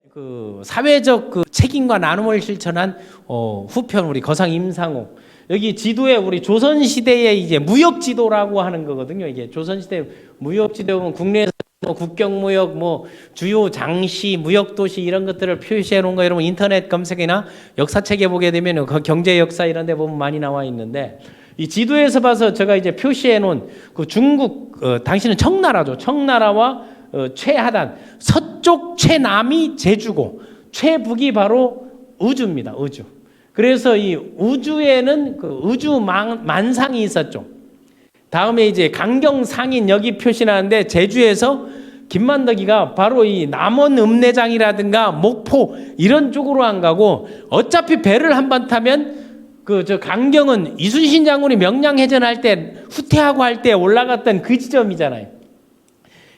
그 사회적 그 책임과 나눔을 실천한 후편 우리 거상 임상옥. 여기 지도에 우리 조선 시대의 이제 무역 지도라고 하는 거거든요. 이게 조선 시대 무역 지도는 국내에서 뭐 국경 무역, 뭐 주요 장시, 무역 도시 이런 것들을 표시해 놓은 거 여러분 인터넷 검색이나 역사책에 보게 되면 그 경제 역사 이런 데 보면 많이 나와 있는데 이 지도에서 봐서 제가 이제 표시해 놓은 그 중국 당시는 청나라죠. 청나라와 최하단 서쪽 최남이 제주고 최북이 바로 의주입니다. 의주. 그래서 이 의주에는 그 의주 만상이 있었죠. 다음에 이제 강경상인 여기 표시나는데 제주에서 김만덕이가 바로 이 남원 읍내장이라든가 목포 이런 쪽으로 안 가고 어차피 배를 한 번 타면 그 저 강경은 이순신 장군이 명량해전할 때 후퇴하고 할 때 올라갔던 그 지점이잖아요.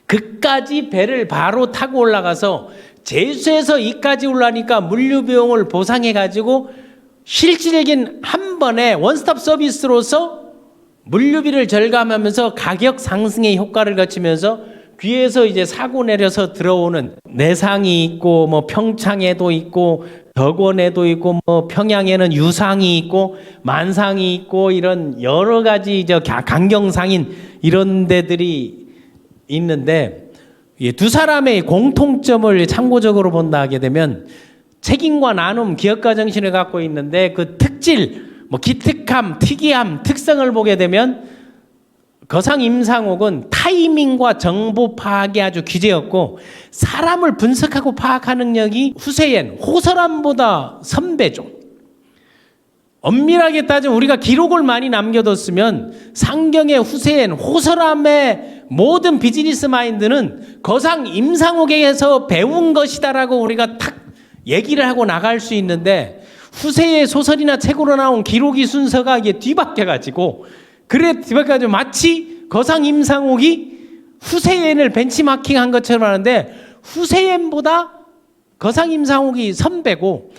그까지 배를 바로 타고 올라가서 제주에서 이까지 올라가니까 물류 비용을 보상해 가지고 실질적인 한 번에 원스톱 서비스로서 물류비를 절감하면서 가격 상승의 효과를 거치면서 귀에서 이제 사고 내려서 들어오는 내상이 있고 뭐 평창에도 있고 덕원에도 있고 뭐 평양에는 유상이 있고 만상이 있고 이런 여러 가지 강경상인 이런 데들이 있는데 두 사람의 공통점을 참고적으로 본다 하게 되면 책임과 나눔, 기업가 정신을 갖고 있는데 그 특질, 뭐 기특함, 특이함, 특성을 보게 되면 거상 임상옥은 타이밍과 정보 파악이 아주 귀재였고 사람을 분석하고 파악하는 능력이 후세엔 호설암보다 선배죠. 엄밀하게 따지면 우리가 기록을 많이 남겨뒀으면 상경의 후세엔 호설암의 모든 비즈니스 마인드는 거상 임상옥에서 배운 것이다라고 우리가 탁 얘기를 하고 나갈 수 있는데 후세의 소설이나 책으로 나온 기록이 순서가 이게 뒤바뀌어가지고 그래 뒤바뀌어가지고 마치 거상 임상옥이 후세엔을 벤치마킹한 것처럼 하는데 후세엔보다 거상 임상옥이 선배고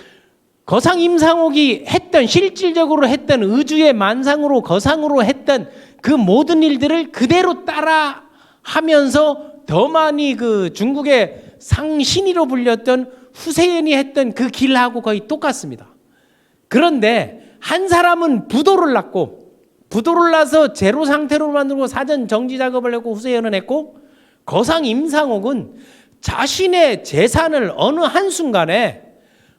거상 임상옥이 했던 실질적으로 했던 의주의 만상으로 거상으로 했던 그 모든 일들을 그대로 따라 하면서 더 많이 그 중국의 상신이로 불렸던 후세엔이 했던 그 길하고 거의 똑같습니다. 그런데 한 사람은 부도를 났고 부도를 나서 제로 상태로 만들고 사전 정지 작업을 했고 후세엔은 했고 거상 임상옥은 자신의 재산을 어느 한순간에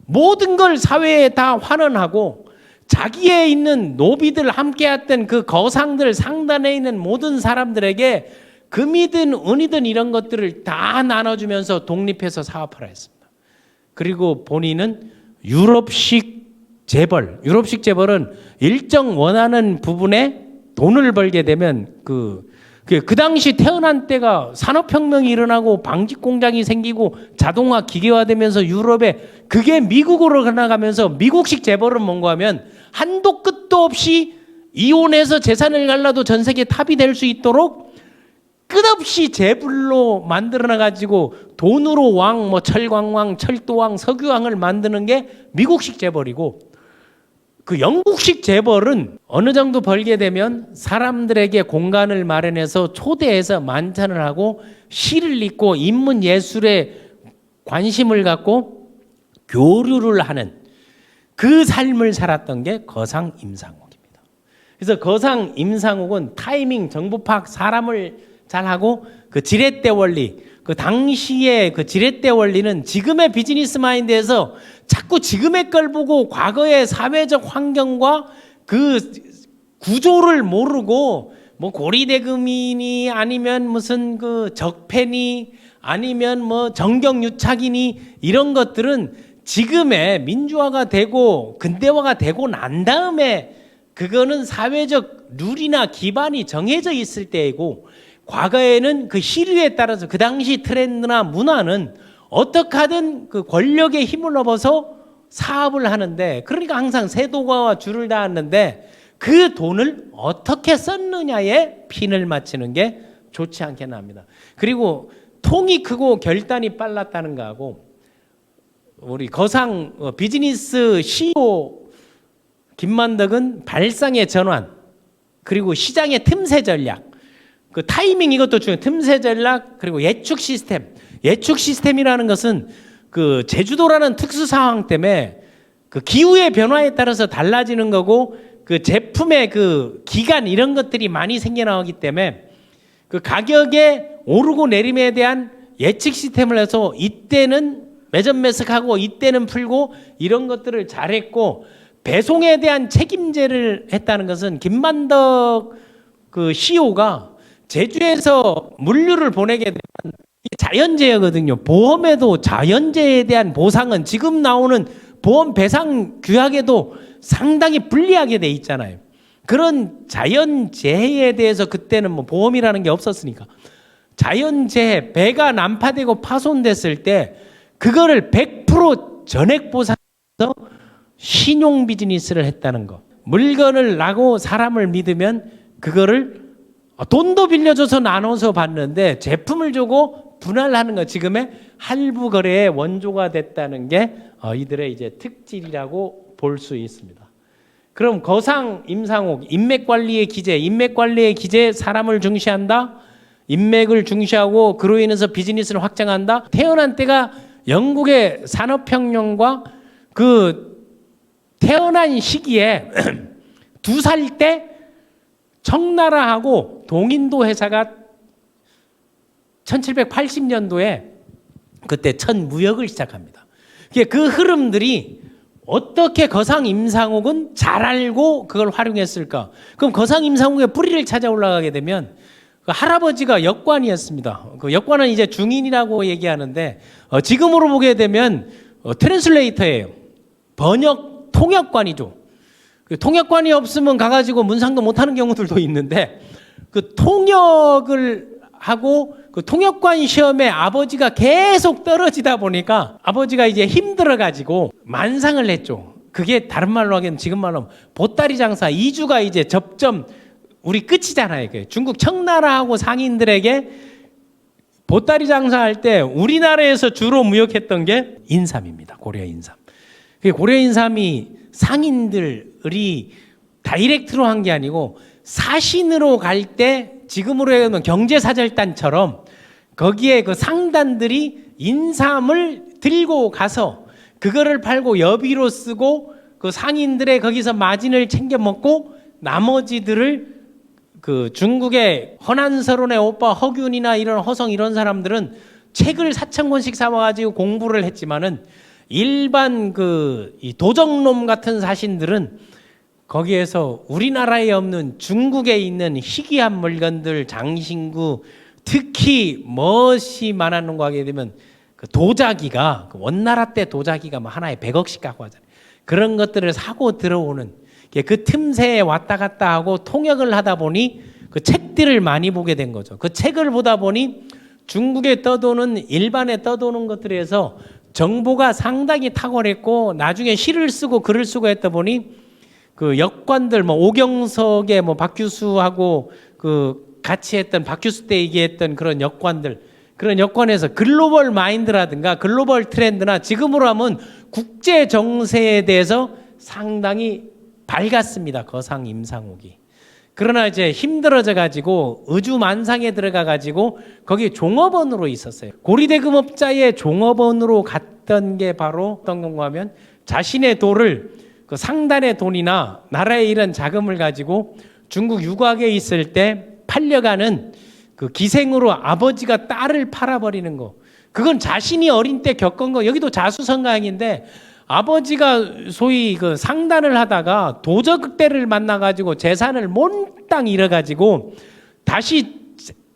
모든 걸 사회에 다 환원하고 자기에 있는 노비들 함께 했던 그 거상들 상단에 있는 모든 사람들에게 금이든 은이든 이런 것들을 다 나눠주면서 독립해서 사업하라 했습니다. 그리고 본인은 유럽식 재벌, 유럽식 재벌은 일정 원하는 부분에 돈을 벌게 되면 그 당시 태어난 때가 산업혁명이 일어나고 방직 공장이 생기고 자동화 기계화되면서 유럽에 그게 미국으로 나가면서 미국식 재벌은 뭔가 하면 한도 끝도 없이 이혼해서 재산을 갈라도 전 세계 탑이 될 수 있도록 끝없이 재벌로 만들어놔가지고 돈으로 왕, 뭐 철광왕, 철도왕, 석유왕을 만드는 게 미국식 재벌이고 그 영국식 재벌은 어느 정도 벌게 되면 사람들에게 공간을 마련해서 초대해서 만찬을 하고 시를 읽고 인문 예술에 관심을 갖고 교류를 하는 그 삶을 살았던 게 거상 임상옥입니다. 그래서 거상 임상옥은 타이밍, 정보 파악, 사람을 잘하고 그 지렛대 원리, 그 당시의 그 지렛대 원리는 지금의 비즈니스 마인드에서 자꾸 지금의 걸 보고 과거의 사회적 환경과 그 구조를 모르고 뭐 고리대금이니 아니면 무슨 그 적폐니 아니면 뭐 정경유착이니 이런 것들은 지금의 민주화가 되고 근대화가 되고 난 다음에 그거는 사회적 룰이나 기반이 정해져 있을 때이고 과거에는 그 시류에 따라서 그 당시 트렌드나 문화는 어떻게 하든 그 권력의 힘을 얻어서 사업을 하는데 그러니까 항상 세도가와 줄을 다했는데 그 돈을 어떻게 썼느냐에 핀을 맞추는 게 좋지 않겠나 합니다. 그리고 통이 크고 결단이 빨랐다는 거하고 우리 거상 비즈니스 CEO 김만덕은 발상의 전환 그리고 시장의 틈새 전략 그 타이밍 이것도 중요해요. 틈새 전략 그리고 예측 시스템. 예측 시스템이라는 것은 그 제주도라는 특수 상황 때문에 그 기후의 변화에 따라서 달라지는 거고 그 제품의 그 기간 이런 것들이 많이 생겨나오기 때문에 그 가격의 오르고 내림에 대한 예측 시스템을 해서 이때는 매점 매석하고 이때는 풀고 이런 것들을 잘했고 배송에 대한 책임제를 했다는 것은 김만덕 그 CEO가 제주에서 물류를 보내게 되면 자연재해거든요. 보험에도 자연재해에 대한 보상은 지금 나오는 보험 배상 규약에도 상당히 불리하게 돼 있잖아요. 그런 자연재해에 대해서 그때는 뭐 보험이라는 게 없었으니까 자연재해 배가 난파되고 파손됐을 때 그거를 100% 전액 보상해서 신용 비즈니스를 했다는 거. 물건을 나고 사람을 믿으면 그거를 돈도 빌려줘서 나눠서 받는데 제품을 주고 분할하는 거. 지금의 할부 거래의 원조가 됐다는 게 이들의 이제 특질이라고 볼 수 있습니다. 그럼 거상 임상옥 인맥 관리의 기재 사람을 중시한다. 인맥을 중시하고 그로 인해서 비즈니스를 확장한다. 태어난 때가 영국의 산업혁명과 그 태어난 시기에 2살 때 청나라하고 동인도 회사가 1780년도에 그때 첫 무역을 시작합니다. 그 흐름들이 어떻게 거상 임상옥은 잘 알고 그걸 활용했을까? 그럼 거상 임상옥의 뿌리를 찾아 올라가게 되면 그 할아버지가 역관이었습니다. 그 역관은 이제 중인이라고 얘기하는데 지금으로 보게 되면 트랜슬레이터예요. 번역 통역관이죠. 그 통역관이 없으면 가가지고 문상도 못하는 경우들도 있는데 그 통역을 하고 그 통역관 시험에 아버지가 계속 떨어지다 보니까 아버지가 이제 힘들어가지고 만상을 했죠. 그게 다른 말로 하기엔 지금 말로 하면 보따리 장사 2주가 이제 접점 우리 끝이잖아요. 중국 청나라하고 상인들에게 보따리 장사할 때 우리나라에서 주로 무역했던 게 인삼입니다. 고려 인삼. 고려 인삼이 상인들이 다이렉트로 한 게 아니고 사신으로 갈 때 지금으로 해서 경제사절단처럼 거기에 그 상단들이 인삼을 들고 가서 그거를 팔고 여비로 쓰고 그 상인들의 거기서 마진을 챙겨 먹고 나머지들을 그 중국의 허난서론의 오빠 허균이나 이런 허성 이런 사람들은 책을 4,000권씩 사와가지고 공부를 했지만은 일반 그 이 도적놈 같은 사신들은 거기에서 우리나라에 없는 중국에 있는 희귀한 물건들 장신구 특히 멋이 많았는 거 하게 되면 그 도자기가 그 원나라 때 도자기가 뭐 하나에 100억씩 갖고 하잖아요. 그런 것들을 사고 들어오는 그 틈새에 왔다 갔다 하고 통역을 하다 보니 그 책들을 많이 보게 된 거죠. 그 책을 보다 보니 중국에 떠도는 일반에 떠도는 것들에서 정보가 상당히 탁월했고 나중에 시를 쓰고 글을 쓰고 했다 보니 그 역관들 뭐 오경석의 뭐 박규수하고 그 같이 했던 박규수 때 얘기했던 그런 역관들 그런 역관에서 글로벌 마인드라든가 글로벌 트렌드나 지금으로 하면 국제 정세에 대해서 상당히 밝았습니다. 거상 임상옥이. 그러나 이제 힘들어져 가지고 의주만상에 들어가 가지고 거기 종업원으로 있었어요. 고리대금업자의 종업원으로 갔던 게 바로 어떤 건가 하면 자신의 돌을 그 상단의 돈이나 나라의 이런 자금을 가지고 중국 유곽에 있을 때 팔려가는 그 기생으로 아버지가 딸을 팔아버리는 거. 그건 자신이 어린 때 겪은 거. 여기도 자수성가형인데 아버지가 소위 그 상단을 하다가 도적대를 만나가지고 재산을 몽땅 잃어가지고 다시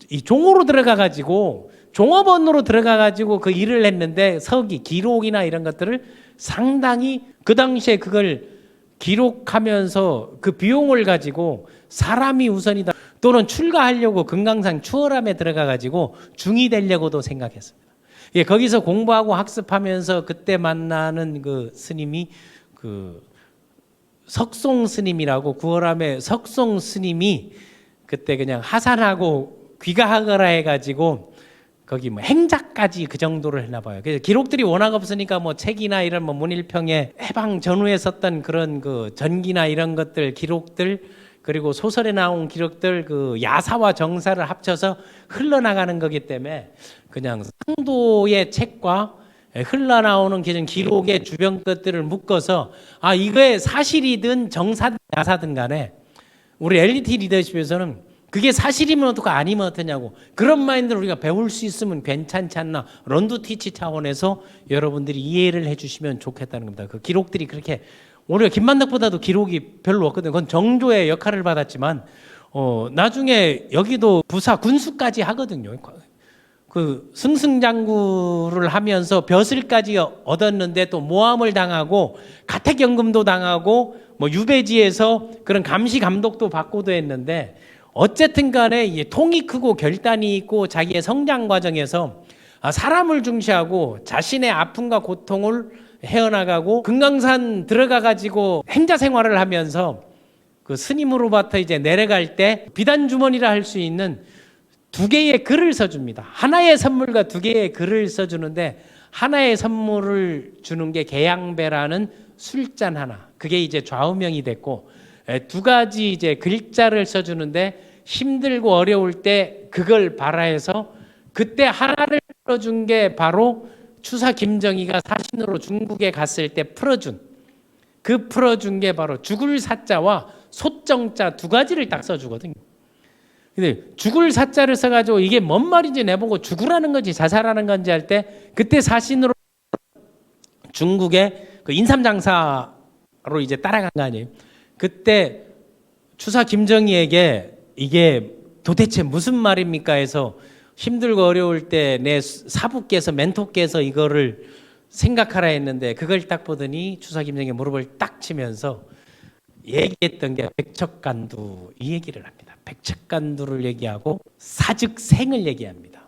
이 종으로 들어가가지고 종업원으로 들어가가지고 그 일을 했는데 서기, 기록이나 이런 것들을 상당히 그 당시에 그걸 기록하면서 그 비용을 가지고 사람이 우선이다 또는 출가하려고 금강산 추월함에 들어가가지고 중이 되려고도 생각했습니다. 예, 거기서 공부하고 학습하면서 그때 만나는 그 스님이 그 석송 스님이라고 구월함의 석송 스님이 그때 그냥 하산하고 귀가하거라 해가지고 거기 뭐 행자까지 그 정도를 했나 봐요. 그래서 기록들이 워낙 없으니까 뭐 책이나 이런 뭐 문일평에 해방 전후에 썼던 그런 그 전기나 이런 것들 기록들 그리고 소설에 나온 기록들 그 야사와 정사를 합쳐서 흘러나가는 거기 때문에 그냥 상도의 책과 흘러나오는 기록의 주변 것들을 묶어서 이거에 사실이든 정사든 야사든 간에 우리 엘리트 리더십에서는 그게 사실이면 어떡하고 아니면 어떠냐고 그런 마인드를 우리가 배울 수 있으면 괜찮지 않나 런두 티치 차원에서 여러분들이 이해를 해주시면 좋겠다는 겁니다. 그 기록들이 그렇게 우리가 김만덕보다도 기록이 별로 없거든요. 그건 정조의 역할을 받았지만 나중에 여기도 부사 군수까지 하거든요. 그 승승장구를 하면서 벼슬까지 얻었는데 또 모함을 당하고 가택연금도 당하고 뭐 유배지에서 그런 감시 감독도 받고도 했는데 어쨌든 간에 통이 크고 결단이 있고 자기의 성장 과정에서 사람을 중시하고 자신의 아픔과 고통을 헤어나가고 금강산 들어가 가지고 행자 생활을 하면서 그 스님으로부터 이제 내려갈 때 비단 주머니라 할 수 있는 2개의 글을 써줍니다. 하나의 선물과 2개의 글을 써주는데 하나의 선물을 주는 게 계양배라는 술잔 하나. 그게 이제 좌우명이 됐고 2가지 이제 글자를 써주는데 힘들고 어려울 때 그걸 발화해서 그때 하나를 풀어준 게 바로 추사 김정희가 사신으로 중국에 갔을 때 풀어준 게 바로 죽을 사자와 소정자 2가지를 딱 써주거든요. 근데 죽을 사자를 써가지고 이게 뭔 말인지 내보고 죽으라는 건지 자살하는 건지 할 때 그때 사신으로 중국의 그 인삼장사로 이제 따라간 거 아니에요. 그때 추사 김정희에게 이게 도대체 무슨 말입니까 해서 힘들고 어려울 때 내 사부께서 멘토께서 이거를 생각하라 했는데 그걸 딱 보더니 추사 김정희 무릎을 딱 치면서 얘기했던 게 백척간두 이 얘기를 합니다. 백척간두를 얘기하고 사즉생을 얘기합니다.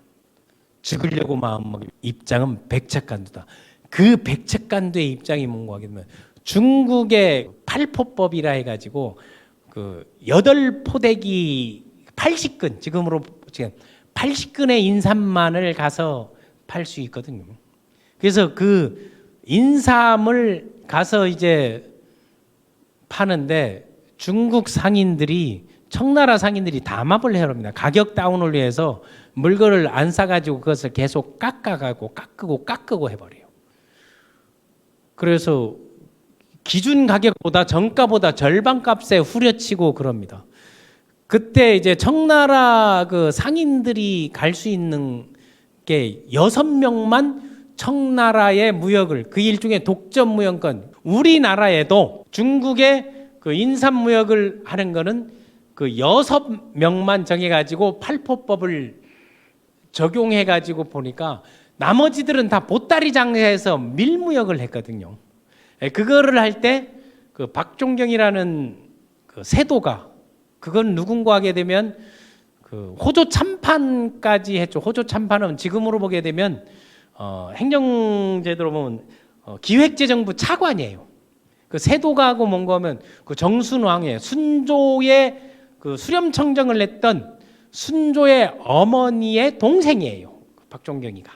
죽으려고 마음먹은 입장은 백척간두다. 그 백척간두의 입장이 뭔가 하면 중국의 팔포법이라 해가지고 그 8포대기 80근 지금 80근의 인삼만을 가서 팔 수 있거든요. 그래서 그 인삼을 가서 이제 파는데 중국 상인들이 청나라 상인들이 담합을 해옵니다. 가격 다운을 위해서 물건을 안 사가지고 그것을 계속 깎고 해버려요. 그래서 기준 가격보다 정가보다 절반값에 후려치고 그럽니다. 그때 이제 청나라 그 상인들이 갈 수 있는 게 6명만 청나라의 무역을 그 일종의 독점 무역권 우리나라에도 중국의 그 인삼 무역을 하는 거는 그 6명만 정해가지고 팔포법을 적용해가지고 보니까 나머지들은 다 보따리 장사에서 밀무역을 했거든요. 그거를 할 때 그 박종경이라는 그 세도가 그건 누군가 하게 되면 그 호조 참판까지 했죠. 호조 참판은 지금으로 보게 되면 행정제도로 보면 기획재정부 차관이에요. 그 세도가하고 뭔가 하면 그 정순왕의 순조의 그 수렴청정을 냈던 순조의 어머니의 동생이에요. 박종경이가.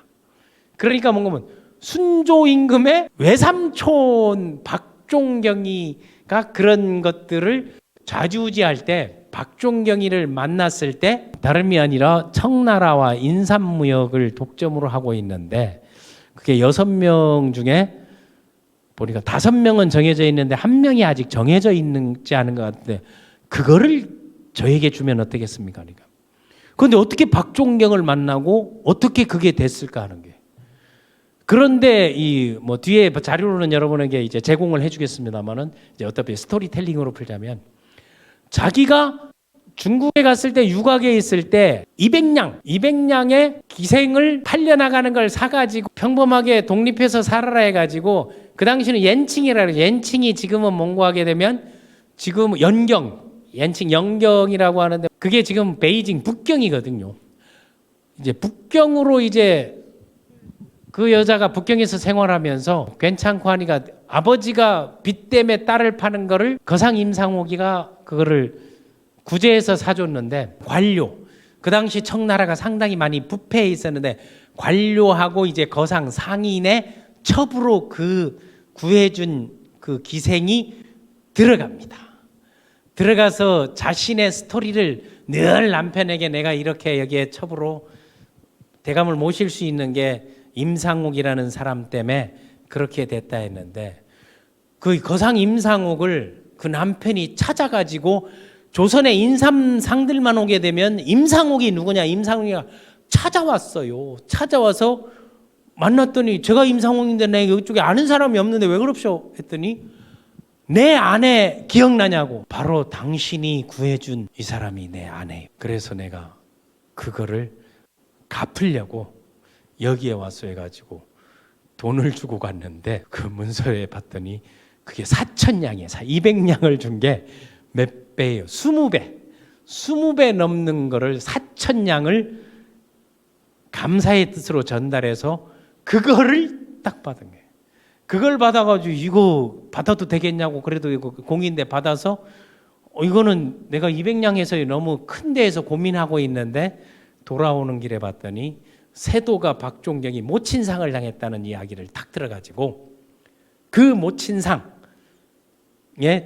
그러니까 뭔가 하면 순조 임금의 외삼촌 박종경이가 그런 것들을 좌지우지할 때 박종경이를 만났을 때 다름이 아니라 청나라와 인삼무역을 독점으로 하고 있는데 그게 6명 중에 보니까 5명은 정해져 있는데 1명이 아직 정해져 있지 않은 것 같은데 그거를 저에게 주면 어떻겠습니까? 그러니까. 그런데 어떻게 박종경을 만나고 어떻게 그게 됐을까 하는 게. 그런데 이 뭐 뒤에 자료로는 여러분에게 이제 제공을 해주겠습니다만은 이제 어차피 스토리텔링으로 풀자면 자기가 중국에 갔을 때 유학에 있을 때 200냥의 기생을 팔려나가는 걸 사가지고 평범하게 독립해서 살아라 해가지고 그 당시는 옌칭이라 그래요. 옌칭이 지금은 뭔고하게 되면 지금 옌칭 영경이라고 하는데 그게 지금 베이징 북경이거든요. 이제 북경으로 이제 그 여자가 북경에서 생활하면서 괜찮고 하니까 아버지가 빚 때문에 딸을 파는 거를 거상 임상옥이가 그거를 구제해서 사줬는데 관료 그 당시 청나라가 상당히 많이 부패해 있었는데 관료하고 이제 거상 상인의 첩으로 그 구해준 그 기생이 들어갑니다. 들어가서 자신의 스토리를 늘 남편에게 내가 이렇게 여기에 첩으로 대감을 모실 수 있는 게 임상옥이라는 사람 때문에 그렇게 됐다 했는데 그 거상 임상옥을 그 남편이 찾아가지고 조선의 인삼상들만 오게 되면 임상옥이 누구냐, 임상옥이가 찾아왔어요. 찾아와서 만났더니 제가 임상옥인데 내 이쪽에 아는 사람이 없는데 왜 그럽쇼 했더니 내 아내 기억나냐고. 바로 당신이 구해준 이 사람이 내 아내예요. 그래서 내가 그거를 갚으려고 여기에 와서 해가지고 돈을 주고 갔는데 그 문서에 봤더니 그게 4,000냥이에요. 200냥을 준 게 몇 배예요? 20배. 20배 넘는 거를 4,000냥을 감사의 뜻으로 전달해서 그거를 딱 받은 거예요. 그걸 받아가지고 이거 받아도 되겠냐고. 그래도 이거 공인데 받아서 이거는 내가 200냥 해서 너무 큰 데에서 고민하고 있는데 돌아오는 길에 봤더니 세도가 박종경이 모친상을 당했다는 이야기를 딱 들어가지고 그 모친상에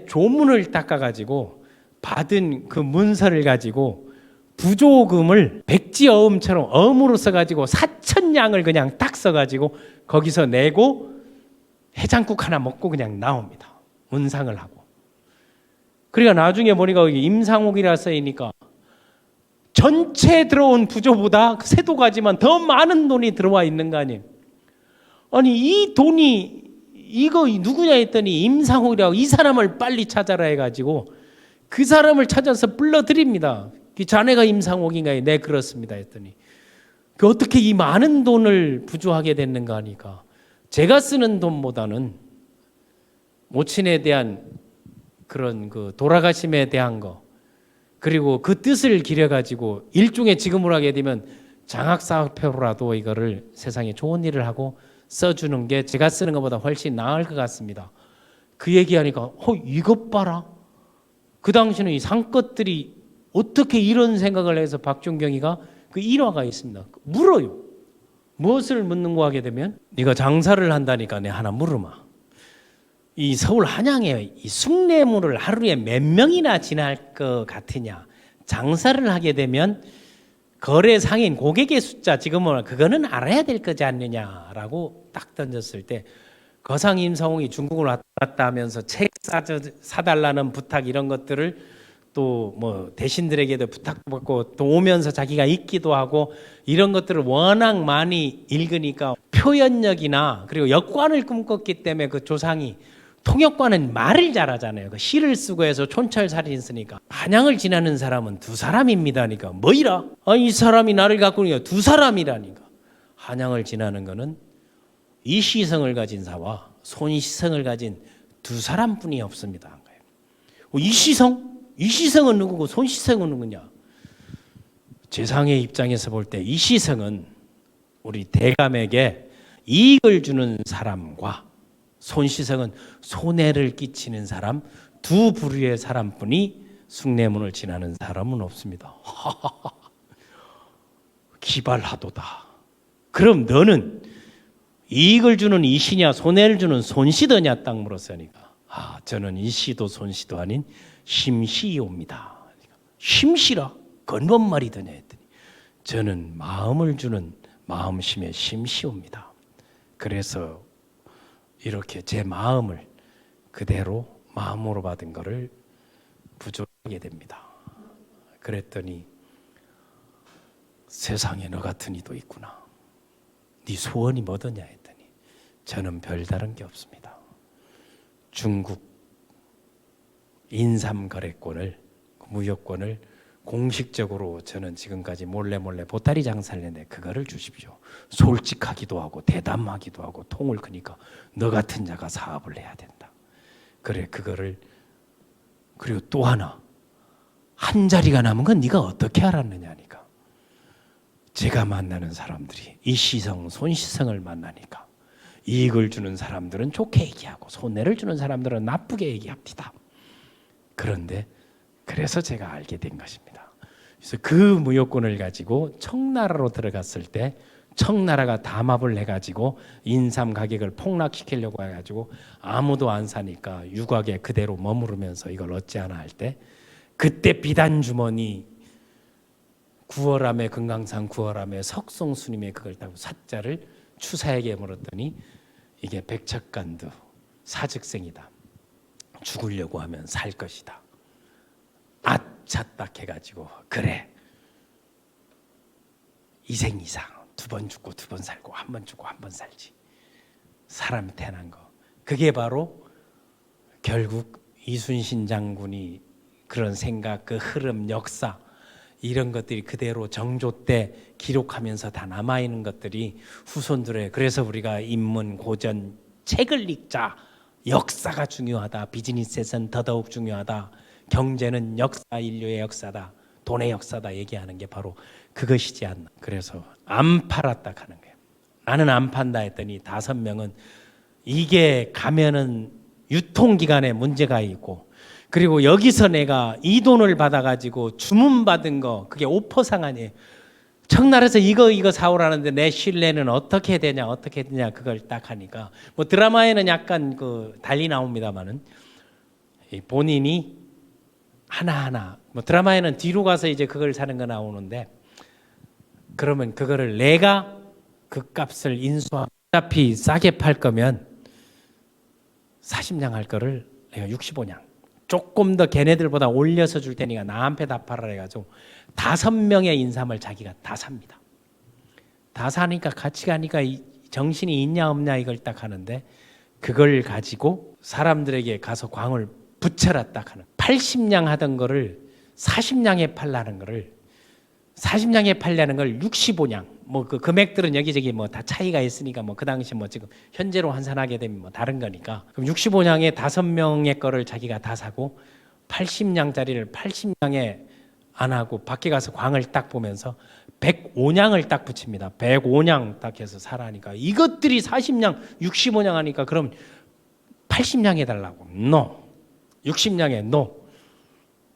조문을 닦아가지고 받은 그 문서를 가지고 부조금을 백지어음처럼 어음으로 써가지고 4,000냥을 그냥 딱 써가지고 거기서 내고 해장국 하나 먹고 그냥 나옵니다. 문상을 하고. 그러니까 나중에 보니까 여기 임상옥이라 써있으니까 전체 들어온 부조보다 세도가지만 더 많은 돈이 들어와 있는 거 아니에요. 아니 이 돈이 이거 누구냐 했더니 임상옥이라고. 이 사람을 빨리 찾아라 해가지고 그 사람을 찾아서 불러드립니다. 자네가 임상옥인가요? 네 그렇습니다 했더니 그 어떻게 이 많은 돈을 부조하게 됐는가 하니까 제가 쓰는 돈보다는 모친에 대한 그런 그 돌아가심에 대한 거 그리고 그 뜻을 기려가지고 일종의 지금으로 하게 되면 장학사표로라도 이거를 세상에 좋은 일을 하고 써주는 게 제가 쓰는 것보다 훨씬 나을 것 같습니다. 그 얘기하니까 이것 봐라. 그 당시는 이 상것들이 어떻게 이런 생각을 해서 박종경이가 그 일화가 있습니다. 물어요. 무엇을 묻는고 하게 되면 네가 장사를 한다니까 내 하나 물으마. 이 서울 한양에 이 숭례문을 하루에 몇 명이나 지날 것 같으냐. 장사를 하게 되면 거래 상인 고객의 숫자 지금은 그거는 알아야 될 거지 않느냐라고 딱 던졌을 때 거상 임상옥이 중국을 왔다 갔다 하면서 책 사달라는 부탁 이런 것들을 또 뭐 대신들에게도 부탁받고 또 오면서 자기가 읽기도 하고 이런 것들을 워낙 많이 읽으니까 표현력이나 그리고 역관을 꿈꿨기 때문에 그 조상이 통역관은 말을 잘하잖아요. 그 시를 쓰고 해서 촌철살인 쓰니까 한양을 지나는 사람은 두 사람입니다니까 뭐이라? 이 사람이 나를 갖고 있으니까 두 사람이라니까. 한양을 지나는 거는 이시성을 가진 사와 손시성을 가진 두 사람뿐이 없습니다. 이시성은 누구고 손시성은 누구냐? 재상의 입장에서 볼 때 이시성은 우리 대감에게 이익을 주는 사람과 손시성은 손해를 끼치는 사람 두 부류의 사람뿐이 숭례문을 지나는 사람은 없습니다. 기발하도다. 그럼 너는 이익을 주는 이시냐 손해를 주는 손시더냐 딱 물었으니까 저는 이시도 손시도 아닌 심시이옵니다. 심시라? 그건 뭔 말이더냐 했더니 저는 마음을 주는 마음심의 심시옵니다. 그래서 이렇게 제 마음을 그대로 마음으로 받은 거를 부조하게 됩니다. 그랬더니 세상에 너 같은 이도 있구나. 네 소원이 뭐더냐 했더니 저는 별다른 게 없습니다. 중국 인삼거래권을 무역권을 공식적으로 저는 지금까지 몰래 보따리 장사를 했는데 그거를 주십시오. 솔직하기도 하고 대담하기도 하고 통을 크니까 너 같은 자가 사업을 해야 된다. 그래 그거를 그리고 또 하나 한 자리가 남은 건 네가 어떻게 알았느냐니까. 제가 만나는 사람들이 이시성 손시성을 만나니까 이익을 주는 사람들은 좋게 얘기하고 손해를 주는 사람들은 나쁘게 얘기합니다. 그런데 그래서 제가 알게 된 것입니다. 그래서 그 무역권을 가지고 청나라로 들어갔을 때 청나라가 담합을 해가지고 인삼 가격을 폭락시키려고 해가지고 아무도 안 사니까 유곽에 그대로 머무르면서 이걸 어찌하나 할 때 그때 비단 주머니 구월암의 금강산 구월암의 석송 스님의 그걸 따고 사자를 추사에게 물었더니 이게 백척간두 사즉생이다. 죽으려고 하면 살 것이다. 아차 딱 해가지고 그래 이생 이상 2번 죽고 2번 살고 1번 죽고 1번 살지. 사람이 태어난 거. 그게 바로 결국 이순신 장군이 그런 생각, 그 흐름, 역사 이런 것들이 그대로 정조 때 기록하면서 다 남아있는 것들이 후손들의, 그래서 우리가 인문, 고전, 책을 읽자. 역사가 중요하다. 비즈니스에서는 더더욱 중요하다. 경제는 역사, 인류의 역사다. 돈의 역사다 얘기하는 게 바로 그것이지 않나. 그래서 안 팔았다 하는 거예요. 나는 안 판다 했더니 5명은 이게 가면은 유통기간에 문제가 있고, 그리고 여기서 내가 이 돈을 받아가지고 주문받은 거 그게 오퍼상한이에요. 청나라에서 이거 사오라는데 내 신뢰는 어떻게 되냐 그걸 딱 하니까, 뭐 드라마에는 약간 그 달리 나옵니다만은 본인이 하나하나, 뭐 드라마에는 뒤로 가서 이제 그걸 사는 거 나오는데, 그러면 그거를 내가 그 값을 인수하고 어차피 싸게 팔 거면 40냥 할 거를 내가 65냥 조금 더 걔네들보다 올려서 줄 테니까 나한테 다 팔아라 해가지고 5명의 인삼을 자기가 다 삽니다. 다 사니까 같이 가니까 정신이 있냐 없냐 이걸 딱 하는데, 그걸 가지고 사람들에게 가서 광을 붙여라 딱 하는, 80냥 하던 거를 40냥에 팔라는 거를 40냥에 팔려는 걸 65냥, 뭐 그 금액들은 여기저기 뭐 다 차이가 있으니까 뭐 그 당시 뭐 지금 현재로 환산하게 되면 뭐 다른 거니까, 그럼 65냥에 5명의 거를 자기가 다 사고 80냥짜리를 80냥에 안 하고 밖에 가서 광을 딱 보면서 105냥을 딱 붙입니다. 105냥 딱 해서 사라니까, 이것들이 40냥 65냥 하니까 그럼 80냥 해달라고. NO. 60냥에 NO.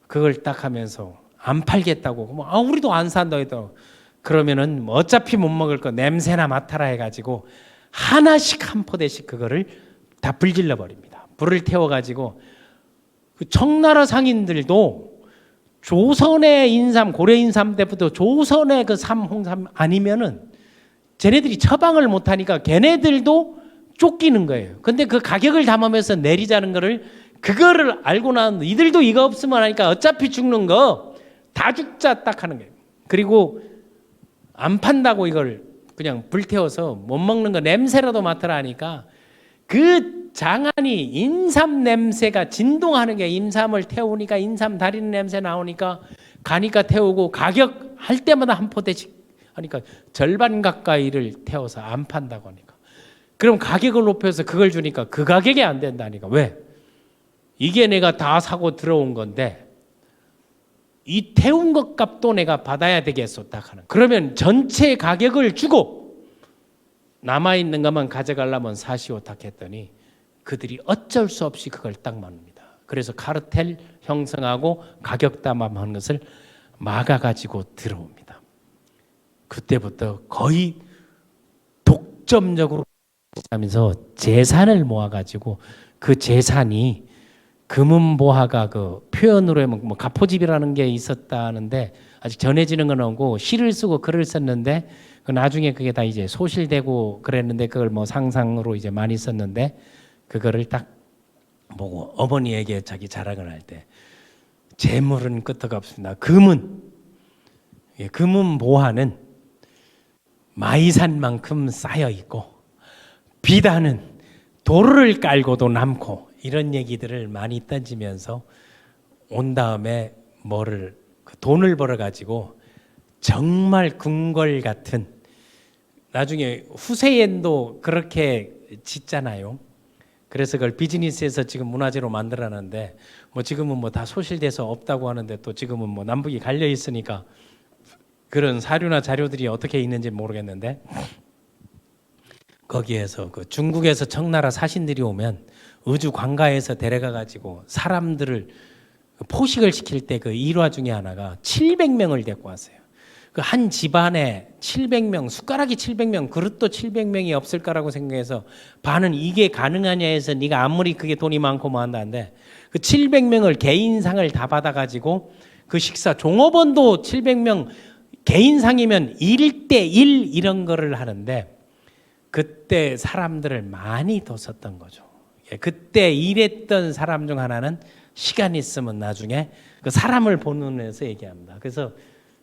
그걸 딱 하면서 안 팔겠다고. 뭐 우리도 안 산다 해도, 그러면은 뭐 어차피 못 먹을 거 냄새나 맡아라 해가지고 하나씩 한 포대씩 그거를 다 불질러 버립니다. 불을 태워가지고 그 청나라 상인들도 조선의 인삼, 고려 인삼 때부터 조선의 그 홍삼 아니면은 쟤네들이 처방을 못 하니까 걔네들도 쫓기는 거예요. 근데 그 가격을 담으면서 내리자는 거를, 그거를 알고 난 이들도 이거 없으면 하니까 어차피 죽는 거 다 죽자 딱 하는 거예요. 그리고 안 판다고 이걸 그냥 불태워서 못 먹는 거 냄새라도 맡으라 하니까, 그 장안이 인삼 냄새가 진동하는 게, 인삼을 태우니까 인삼 다리는 냄새 나오니까 가니까 태우고, 가격 할 때마다 한 포대씩 하니까 절반 가까이를 태워서 안 판다고 하니까, 그럼 가격을 높여서 그걸 주니까 그 가격이 안 된다니까. 왜? 이게 내가 다 사고 들어온 건데 이 태운 것 값도 내가 받아야 되겠어 딱 하는. 그러면 전체 가격을 주고 남아있는 것만 가져가려면 사시오 딱 했더니 그들이 어쩔 수 없이 그걸 딱 막습니다. 그래서 카르텔 형성하고 가격 담합하는 것을 막아가지고 들어옵니다. 그때부터 거의 독점적으로 하면서 재산을 모아가지고, 그 재산이 금은보화가 그 표현으로 하면 뭐 가포집이라는 게 있었다는데 아직 전해지는 건 없고, 시를 쓰고 글을 썼는데 그 나중에 그게 다 이제 소실되고 그랬는데, 그걸 뭐 상상으로 이제 많이 썼는데, 그거를 딱 보고 어머니에게 자기 자랑을 할 때 재물은 끄떡 없습니다. 금은보화는 마이산만큼 쌓여 있고 비단은 도로를 깔고도 남고, 이런 얘기들을 많이 던지면서 온 다음에 돈을 벌어가지고 정말 궁궐 같은, 나중에 후세엔도 그렇게 짓잖아요. 그래서 그걸 비즈니스에서 지금 문화재로 만들어놨는데, 뭐 지금은 뭐 다 소실돼서 없다고 하는데, 또 지금은 뭐 남북이 갈려 있으니까 그런 사료나 자료들이 어떻게 있는지 모르겠는데, 거기에서 그 중국에서 청나라 사신들이 오면 우주 관가에서 데려가 가지고 사람들을 포식을 시킬 때 그 일화 중에 하나가 700명을 데리고 왔어요. 그 한 집안에 700명, 숟가락이 700명, 그릇도 700명이 없을 거라고 생각해서 반은 이게 가능하냐 해서 네가 아무리 그게 돈이 많고 뭐 한다는데, 그 700명을 개인상을 다 받아가지고 그 식사, 종업원도 700명 개인상이면 1대1 이런 거를 하는데, 그때 사람들을 많이 뒀었던 거죠. 그때 일했던 사람 중 하나는 시간 있으면 나중에 그 사람을 보는 눈에서 얘기합니다. 그래서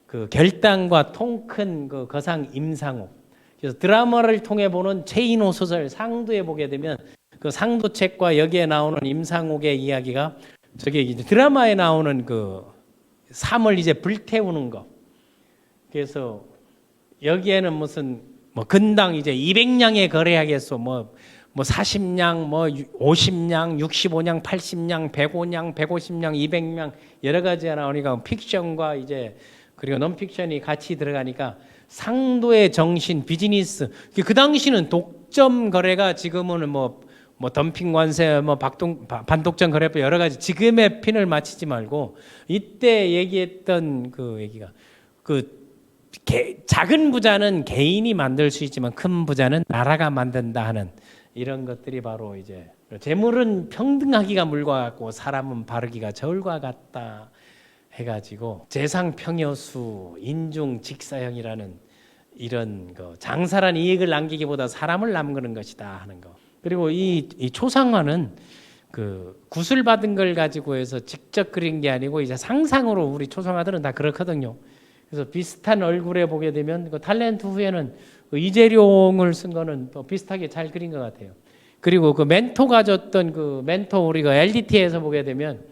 그 결단과 통 큰 그 거상 임상옥. 그래서 드라마를 통해 보는 최인호 소설 상도에 보게 되면 그 상도책과 여기에 나오는 임상옥의 이야기가 저게 이제 드라마에 나오는 그 삶을 이제 불태우는 거. 그래서 여기에는 무슨 뭐 근당 이제 200냥에 거래하겠소 뭐 40냥 뭐 50냥 65냥 80냥 105냥 150냥 200냥 여러 가지가 나오니까 픽션과 이제 그리고 논픽션이 같이 들어가니까 상도의 정신 비즈니스 그 당시는 독점 거래가 지금은 뭐 덤핑 관세 뭐 반독점 거래법 여러 가지 지금의 핀을 맞추지 말고 이때 얘기했던 그 얘기가 그 작은 부자는 개인이 만들 수 있지만 큰 부자는 나라가 만든다 하는 이런 것들이 바로 이제 재물은 평등하기가 물과 같고 사람은 바르기가 저울과 같다 해가지고 재상평여수 인중직사형이라는 이런 거 장사란 이익을 남기기보다 사람을 남기는 것이다 하는 거. 그리고 이 초상화는 그 구슬받은 걸 가지고 해서 직접 그린 게 아니고 이제 상상으로 우리 초상화들은 다 그렇거든요. 그래서 비슷한 얼굴에 보게 되면 그 탤런트 후에는 그 이재룡을 쓴 거는 또 비슷하게 잘 그린 것 같아요. 그리고 그 멘토가 줬던 그 멘토 우리가 LDT에서 보게 되면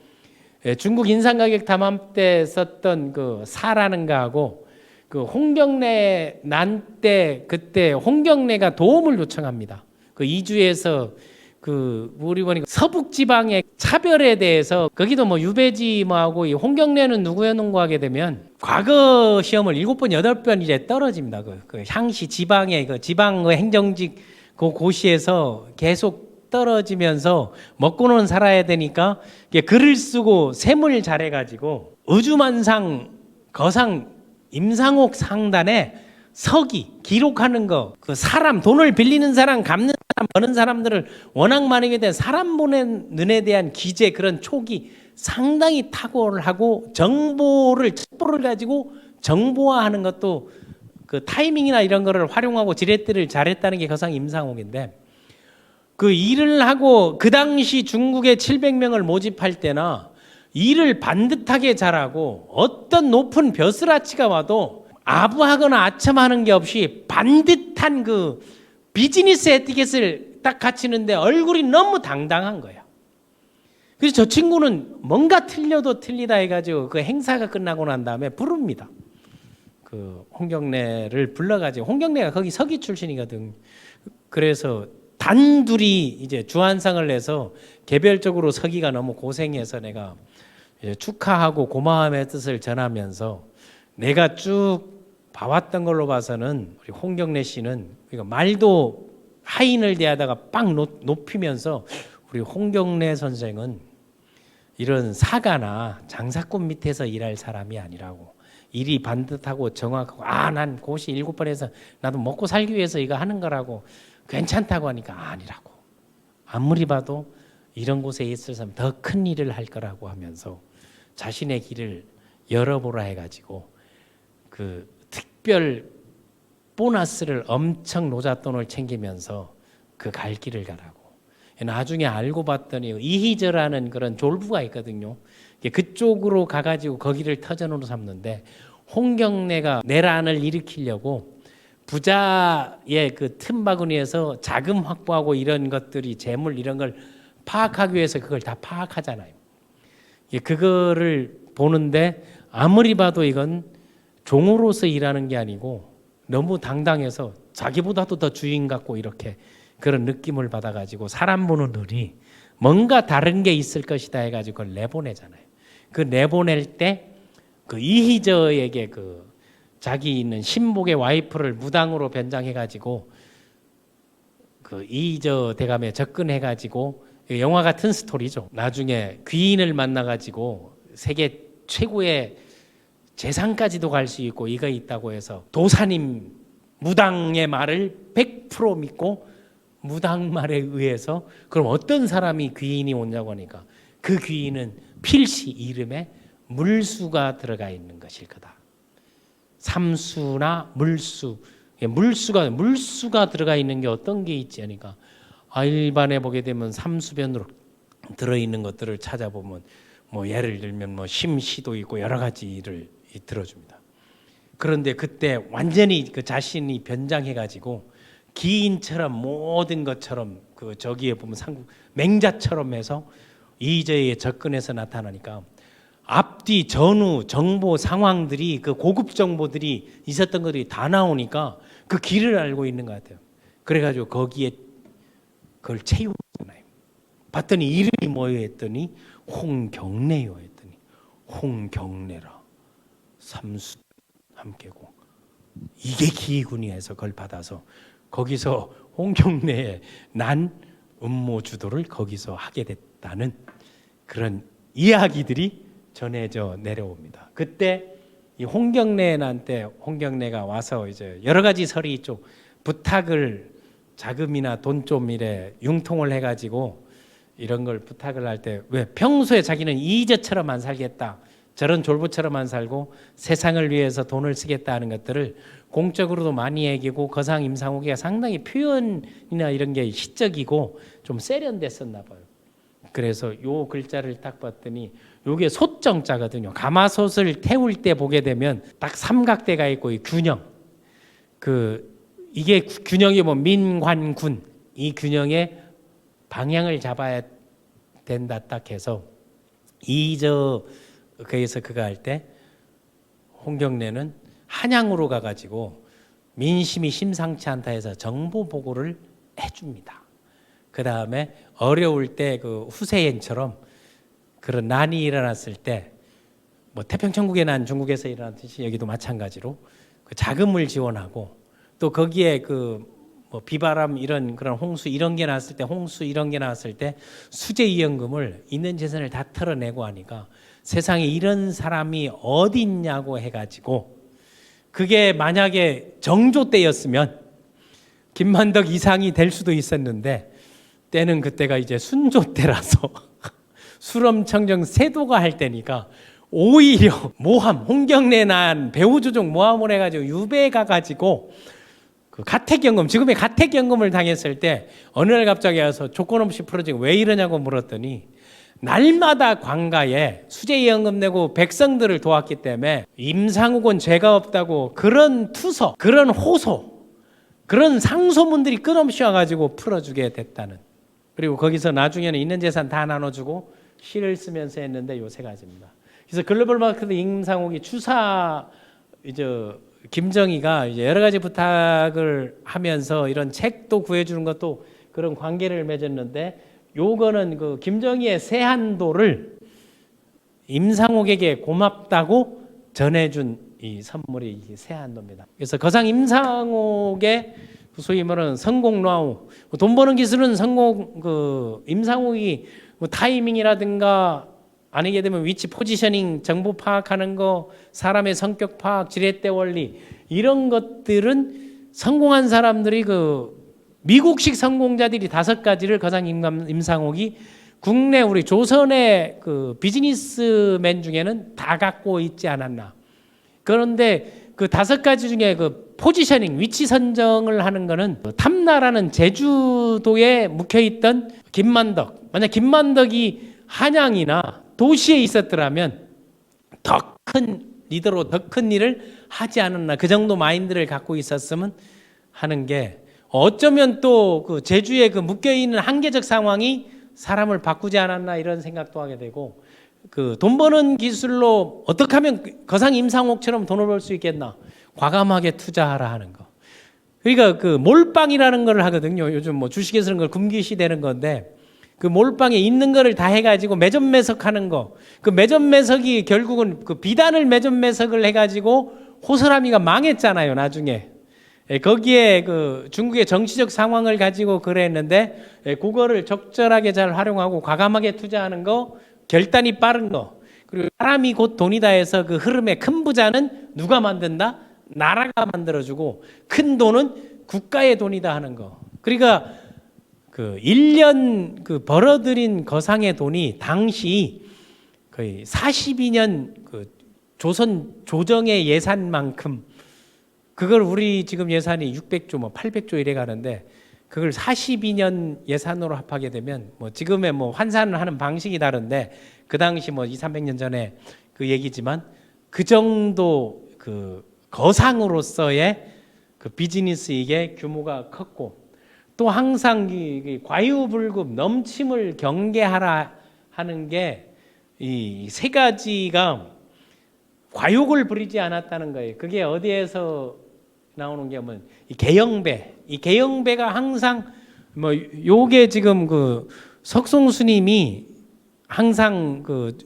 중국 인상가격 담합 때 썼던 그 사라는 거하고 그 홍경래 난 때 그때 홍경래가 도움을 요청합니다. 그 이주에서 그 우리 보니까 서북 지방의 차별에 대해서 거기도 뭐 유배지 뭐하고 이 홍경래는 누구였는가 하게 되면 과거 시험을 7번 8번 이제 떨어집니다. 그 향시 지방의 그 지방 그 행정직 그 고시에서 계속 떨어지면서 먹고는 살아야 되니까 글을 쓰고 셈을 잘해가지고 의주만상 거상 임상옥 상단에 서기 기록하는 거 그 사람 돈을 빌리는 사람 갚는 사람 버는 사람들을 워낙 많이 된 사람 보는 눈에 대한 기재 그런 촉이 상당히 탁월하고 정보를 첩보를 가지고 정보화하는 것도 그 타이밍이나 이런 거를 활용하고 지렛대를 잘했다는 게 거상 임상옥인데 그 일을 하고 그 당시 중국에 700명을 모집할 때나 일을 반듯하게 잘하고 어떤 높은 벼슬아치가 와도 아부하거나 아첨하는 게 없이 반듯한 그 비즈니스 에티켓을 딱 갖추는데 얼굴이 너무 당당한 거야. 그래서 저 친구는 뭔가 틀려도 틀리다 해가지고 그 행사가 끝나고 난 다음에 부릅니다. 그 홍경래를 불러가지고 홍경래가 거기 서기 출신이거든. 그래서 단둘이 이제 주한상을 내서 개별적으로 서기가 너무 고생해서 내가 축하하고 고마움의 뜻을 전하면서 내가 쭉 봐왔던 걸로 봐서는 우리 홍경래 씨는 말도 하인을 대하다가 빵 높이면서 우리 홍경래 선생은 이런 사가나 장사꾼 밑에서 일할 사람이 아니라고 일이 반듯하고 정확하고 난 고시 7번 해서 나도 먹고 살기 위해서 이거 하는 거라고 괜찮다고 하니까 아니라고 아무리 봐도 이런 곳에 있을 사람 더 큰 일을 할 거라고 하면서 자신의 길을 열어보라 해가지고 그 특별 보너스를 엄청 노잣돈을 챙기면서 그 갈 길을 가라고. 나중에 알고 봤더니 이희저라는 그런 졸부가 있거든요. 그쪽으로 가가지고 거기를 터전으로 삼는데 홍경래가 내란을 일으키려고 부자의 그 틈바구니에서 자금 확보하고 이런 것들이 재물 이런 걸 파악하기 위해서 그걸 다 파악하잖아요. 그거를 보는데 아무리 봐도 이건 종으로서 일하는 게 아니고 너무 당당해서 자기보다도 더 주인 같고 이렇게 그런 느낌을 받아가지고 사람 보는 눈이 뭔가 다른 게 있을 것이다 해가지고 그걸 내보내잖아요. 그 내보낼 때 그 이희저에게 그 자기 있는 신복의 와이프를 무당으로 변장해가지고 그 이희저 대감에 접근해가지고 영화 같은 스토리죠. 나중에 귀인을 만나가지고 세계 최고의 재상까지도 갈 수 있고 이거 있다고 해서 도사님 무당의 말을 100% 믿고 무당 말에 의해서 그럼 어떤 사람이 귀인이 오냐고 하니까 그 귀인은 필시 이름에 물수가 들어가 있는 것일 거다. 삼수나 물수 물수가 들어가 있는 게 어떤 게 있지 하니까 일반에 보게 되면 삼수변으로 들어있는 것들을 찾아보면 뭐 예를 들면 뭐 심시도 있고 여러 가지를 들어줍니다. 그런데 그때 완전히 그 자신이 변장해가지고 기인처럼 모든 것처럼 그 저기에 보면 삼국 맹자처럼 해서 이저에 접근해서 나타나니까 앞뒤 전후 정보 상황들이 그 고급 정보들이 있었던 것들이 다 나오니까 그 길을 알고 있는 것 같아요. 그래가지고 거기에 그걸 채우잖아요. 봤더니 이름이 뭐예요 했더니 홍경래요 했더니 홍경래라 삼수 함께고 이게 기이군이 해서 그걸 받아서 거기서 홍경래의 난 음모 주도를 거기서 하게 됐다는 그런 이야기들이 전해져 내려옵니다. 그때 이 홍경래한테 홍경래가 와서 이제 여러 가지 설이 좀 부탁을 자금이나 돈 좀 이래 융통을 해가지고 이런 걸 부탁을 할 때 왜 평소에 자기는 이저처럼 안 살겠다 저런 졸부처럼 안 살고 세상을 위해서 돈을 쓰겠다 하는 것들을 공적으로도 많이 얘기고 거상 임상옥이가 상당히 표현이나 이런 게 시적이고 좀 세련됐었나 봐요. 그래서 요 글자를 딱 봤더니 요게 솥정자거든요. 가마솥을 태울 때 보게 되면 딱 삼각대가 있고 이 균형 이게 균형이 뭐 민관군 이 균형의 방향을 잡아야 된다 딱 해서 그래서 그거 할 때 홍경래는 한양으로 가가지고 민심이 심상치 않다 해서 정보 보고를 해줍니다. 그 다음에 어려울 때 그 후세엔처럼 그런 난이 일어났을 때 뭐 태평천국에 난 중국에서 일어났듯이 여기도 마찬가지로 그 자금을 지원하고 또 거기에 뭐 비바람 이런 그런 홍수 이런 게 났을 때 수재이연금을 있는 재산을 다 털어내고 하니까 세상에 이런 사람이 어디 있냐고 해가지고 그게 만약에 정조 때였으면 김만덕 이상이 될 수도 있었는데 때는 그때가 이제 순조 때라서 수렴청정 세도가 할 때니까 오히려 모함 홍경래 난 배후조종 모함을 해가지고 유배에 가가지고 그 가택연금 지금의 가택연금을 당했을 때 어느 날 갑자기 와서 조건 없이 풀어지고 왜 이러냐고 물었더니 날마다 관가에 수재연금 내고 백성들을 도왔기 때문에 임상욱은 죄가 없다고 그런 투서 그런 호소 그런 상소문들이 끊임없이 와가지고 풀어주게 됐다는. 그리고 거기서 나중에는 있는 재산 다 나눠주고 시를 쓰면서 했는데 요 세 가지입니다. 그래서 글로벌 마케터 임상욱이 추사 김정희가 이제 여러 가지 부탁을 하면서 이런 책도 구해주는 것도 그런 관계를 맺었는데 요거는 그 김정희의 세한도를 임상옥에게 고맙다고 전해준 이 선물이 이 세한도입니다. 그래서 거상 임상옥의 소위 말하는 성공 노하우, 돈 버는 기술은 임상옥이 뭐 타이밍이라든가 아니게 되면 위치 포지셔닝, 정보 파악하는 거, 사람의 성격 파악, 지렛대 원리 이런 것들은 성공한 사람들이 미국식 성공자들이 5가지를 거상 임상옥이 국내 우리 조선의 그 비즈니스맨 중에는 다 갖고 있지 않았나. 그런데 그 5가지 중에 그 포지셔닝, 위치 선정을 하는 거는 탐나라는 제주도에 묵혀있던 김만덕. 만약 김만덕이 한양이나 도시에 있었더라면 더 큰 리더로 더 큰 일을 하지 않았나. 그 정도 마인드를 갖고 있었으면 하는 게 어쩌면 또 그 제주에 그 묶여있는 한계적 상황이 사람을 바꾸지 않았나 이런 생각도 하게 되고 그 돈 버는 기술로 어떻게 하면 거상 임상옥처럼 돈을 벌 수 있겠나. 과감하게 투자하라 하는 거. 그러니까 그 몰빵이라는 걸 하거든요. 요즘 뭐 주식에서는 그걸 금기시되는 건데 그 몰빵에 있는 거를 다 해가지고 매점 매석하는 거. 그 매점 매석이 결국은 그 비단을 매점 매석을 해가지고 호스라미가 망했잖아요. 나중에. 거기에 그 중국의 정치적 상황을 가지고 그랬는데 그거를 적절하게 잘 활용하고 과감하게 투자하는 거, 결단이 빠른 거. 그리고 사람이 곧 돈이다 해서 그 흐름의 큰 부자는 누가 만든다? 나라가 만들어주고 큰 돈은 국가의 돈이다 하는 거. 그러니까 그 1년 그 벌어들인 거상의 돈이 당시 거의 42년 그 조선 조정의 예산만큼 그걸 우리 지금 예산이 600조 뭐 800조 이래 가는데 그걸 42년 예산으로 합하게 되면 뭐 지금의 뭐 환산을 하는 방식이 다른데 그 당시 뭐 2, 300년 전에 그 얘기지만 그 정도 그 거상으로서의 그 비즈니스 이게 규모가 컸고 또 항상 이 과유불급 넘침을 경계하라 하는 게 이 세 가지가 과욕을 부리지 않았다는 거예요. 그게 어디에서 나오는 게 뭐 이 계영배, 이 계영배가 항상 뭐 요게 지금 그 석송 스님이 항상 그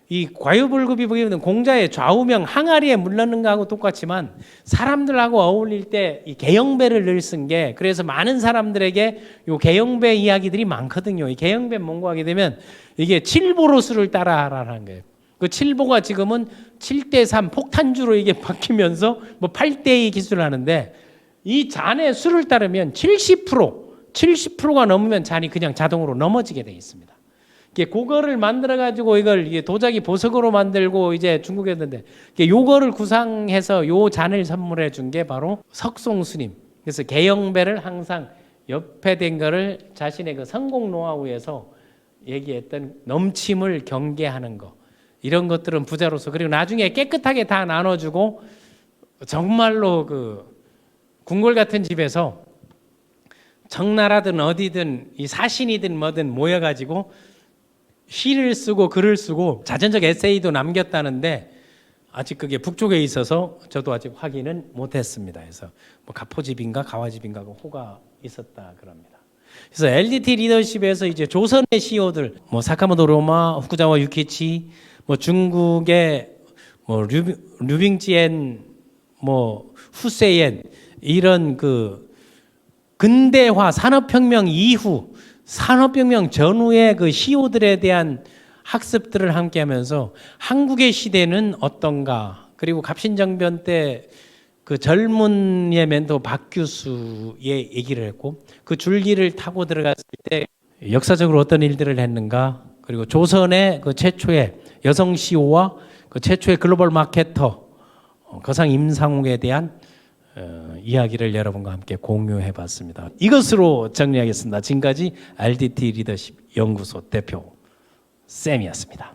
이 과유불급이 보기에는 공자의 좌우명 항아리에 물넣는 거하고 똑같지만 사람들하고 어울릴 때 이 계영배를 늘 쓴 게 그래서 많은 사람들에게 요 계영배 이야기들이 많거든요. 이 계영배 뭔고 하게 되면 이게 칠보로 수를 따라하라는 거예요. 그 칠보가 지금은 7대3 폭탄주로 이게 바뀌면서 뭐 8대2 기술을 하는데 이 잔의 수를 따르면 70%가 넘으면 잔이 그냥 자동으로 넘어지게 돼 있습니다. 그거를 만들어 가지고 이걸 이게 도자기 보석으로 만들고 이제 중국에 했는데 요거를 구상해서 요 잔을 선물해 준 게 바로 석송 스님. 그래서 계영배를 항상 옆에 된 거를 자신의 그 성공 노하우에서 얘기했던 넘침을 경계하는 거. 이런 것들은 부자로서 그리고 나중에 깨끗하게 다 나눠주고 정말로 그 궁궐 같은 집에서 청나라든 어디든 이 사신이든 뭐든 모여가지고 시를 쓰고 글을 쓰고 자전적 에세이도 남겼다는데 아직 그게 북쪽에 있어서 저도 아직 확인은 못했습니다. 그래서 뭐 가포집인가 가와집인가 그 호가 있었다 그럽니다. 그래서 LDT 리더십에서 이제 조선의 CEO들 뭐 사카모토 로마, 후쿠자와 유키치, 뭐 중국의 뭐 류빙지엔, 뭐 후세엔 이런 그 근대화 산업혁명 이후 산업혁명 전후의 그 CEO들에 대한 학습들을 함께하면서 한국의 시대는 어떤가 그리고 갑신정변 때 그 젊은이의 멘토 박 교수의 얘기를 했고 그 줄기를 타고 들어갔을 때 역사적으로 어떤 일들을 했는가 그리고 조선의 그 최초의 여성 CEO와 그 최초의 글로벌 마케터 거상 임상욱에 대한 이야기를 여러분과 함께 공유해 봤습니다. 이것으로 정리하겠습니다. 지금까지 RDT 리더십 연구소 대표 쌤이었습니다.